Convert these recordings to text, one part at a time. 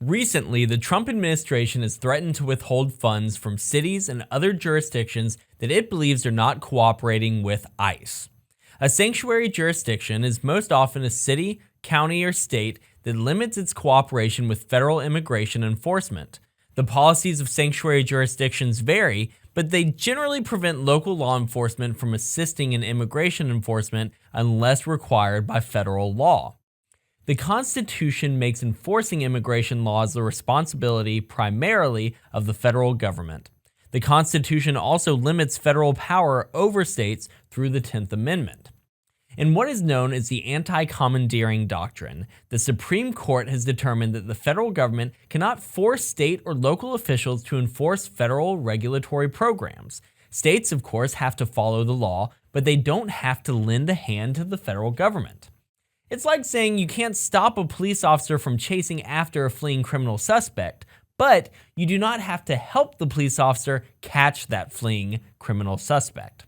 Recently, the Trump administration has threatened to withhold funds from cities and other jurisdictions that it believes are not cooperating with ICE. A sanctuary jurisdiction is most often a city, county, or state that limits its cooperation with federal immigration enforcement. The policies of sanctuary jurisdictions vary, but they generally prevent local law enforcement from assisting in immigration enforcement unless required by federal law. The Constitution makes enforcing immigration laws the responsibility primarily of the federal government. The Constitution also limits federal power over states through the 10th Amendment. In what is known as the anti-commandeering doctrine, the Supreme Court has determined that the federal government cannot force state or local officials to enforce federal regulatory programs. States, of course, have to follow the law, but they don't have to lend a hand to the federal government. It's like saying you can't stop a police officer from chasing after a fleeing criminal suspect, but you do not have to help the police officer catch that fleeing criminal suspect.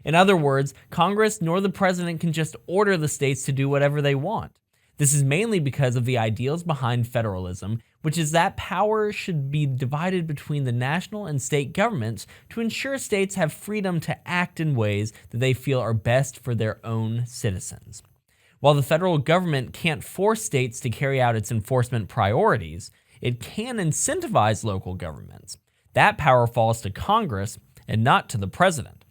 In other words, Congress nor the president can just order the states to do whatever they want. This is mainly because of the ideals behind federalism, which is that power should be divided between the national and state governments to ensure states have freedom to act in ways that they feel are best for their own citizens. While the federal government can't force states to carry out its enforcement priorities, it can incentivize local governments. That power falls to Congress and not to the president.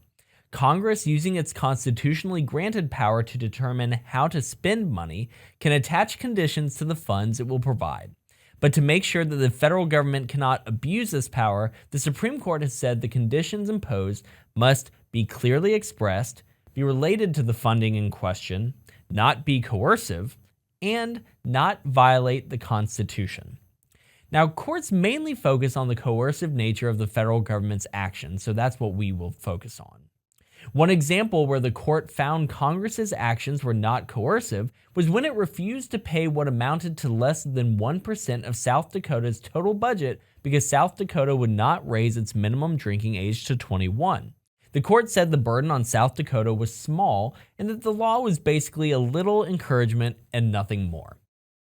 Congress, using its constitutionally granted power to determine how to spend money, can attach conditions to the funds it will provide. But to make sure that the federal government cannot abuse this power, the Supreme Court has said the conditions imposed must be clearly expressed, be related to the funding in question, not be coercive, and not violate the Constitution. Now, courts mainly focus on the coercive nature of the federal government's actions, so that's what we will focus on. One example where the court found Congress's actions were not coercive was when it refused to pay what amounted to less than 1% of South Dakota's total budget because South Dakota would not raise its minimum drinking age to 21. The court said the burden on South Dakota was small and that the law was basically a little encouragement and nothing more.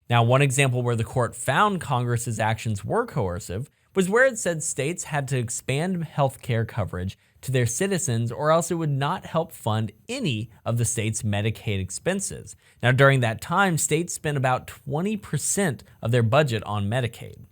Now, one example where the court found Congress's actions were coercive was where it said states had to expand health care coverage to their citizens or else it would not help fund any of the state's Medicaid expenses. Now, during that time, states spent about 20% of their budget on Medicaid.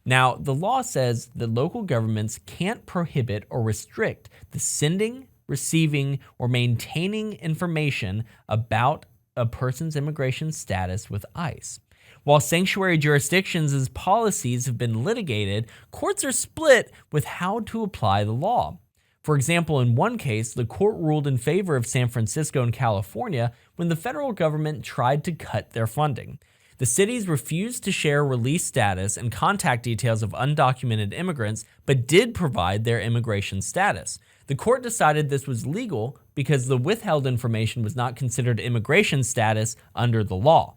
Now, the law says that local governments can't prohibit or restrict the sending, receiving, or maintaining information about a person's immigration status with ICE. While sanctuary jurisdictions' policies have been litigated, courts are split with how to apply the law. For example, in one case, the court ruled in favor of San Francisco and California when the federal government tried to cut their funding. The cities refused to share release status and contact details of undocumented immigrants, but did provide their immigration status. The court decided this was legal because the withheld information was not considered immigration status under the law.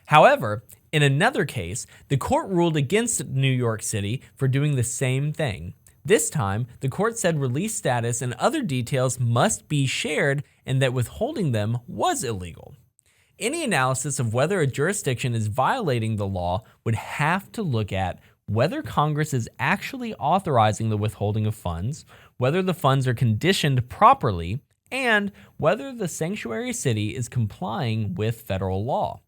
However, in another case, the court ruled against New York City for doing the same thing. This time, the court said release status and other details must be shared and that withholding them was illegal. Any analysis of whether a jurisdiction is violating the law would have to look at whether Congress is actually authorizing the withholding of funds, whether the funds are conditioned properly, and whether the sanctuary city is complying with federal law.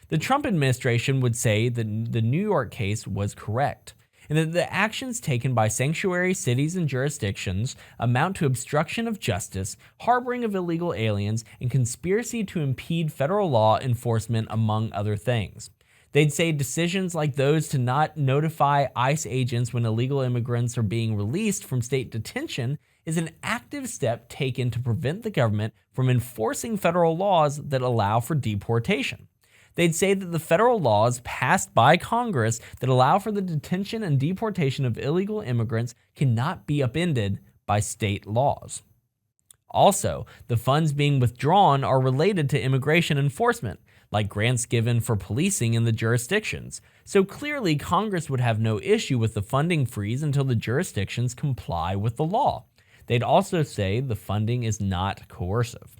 The Trump administration would say that the New York case was correct, and that the actions taken by sanctuary cities and jurisdictions amount to obstruction of justice, harboring of illegal aliens, and conspiracy to impede federal law enforcement, among other things. They'd say decisions like those to not notify ICE agents when illegal immigrants are being released from state detention is an active step taken to prevent the government from enforcing federal laws that allow for deportation. They'd say that the federal laws passed by Congress that allow for the detention and deportation of illegal immigrants cannot be upended by state laws. Also, the funds being withdrawn are related to immigration enforcement, like grants given for policing in the jurisdictions. So clearly, Congress would have no issue with the funding freeze until the jurisdictions comply with the law. They'd also say the funding is not coercive.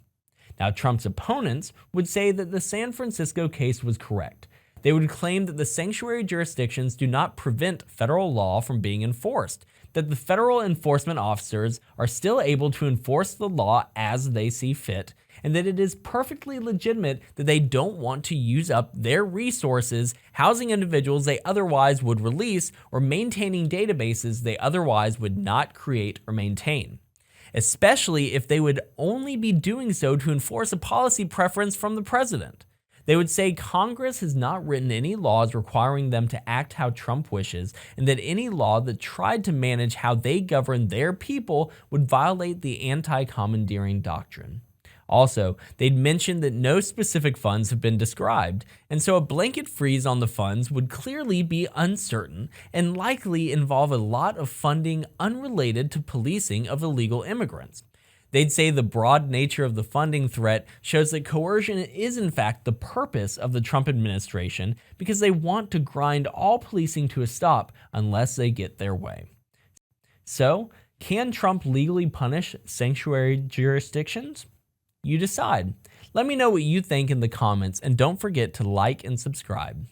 Now, Trump's opponents would say that the San Francisco case was correct. They would claim that the sanctuary jurisdictions do not prevent federal law from being enforced, that the federal enforcement officers are still able to enforce the law as they see fit, and that it is perfectly legitimate that they don't want to use up their resources housing individuals they otherwise would release or maintaining databases they otherwise would not create or maintain, especially if they would only be doing so to enforce a policy preference from the president. They would say Congress has not written any laws requiring them to act how Trump wishes, and that any law that tried to manage how they govern their people would violate the anti-commandeering doctrine. Also, they'd mentioned that no specific funds have been described, and so a blanket freeze on the funds would clearly be uncertain and likely involve a lot of funding unrelated to policing of illegal immigrants. They'd say the broad nature of the funding threat shows that coercion is in fact the purpose of the Trump administration because they want to grind all policing to a stop unless they get their way. So, can Trump legally punish sanctuary jurisdictions? You decide. Let me know what you think in the comments, and don't forget to like and subscribe.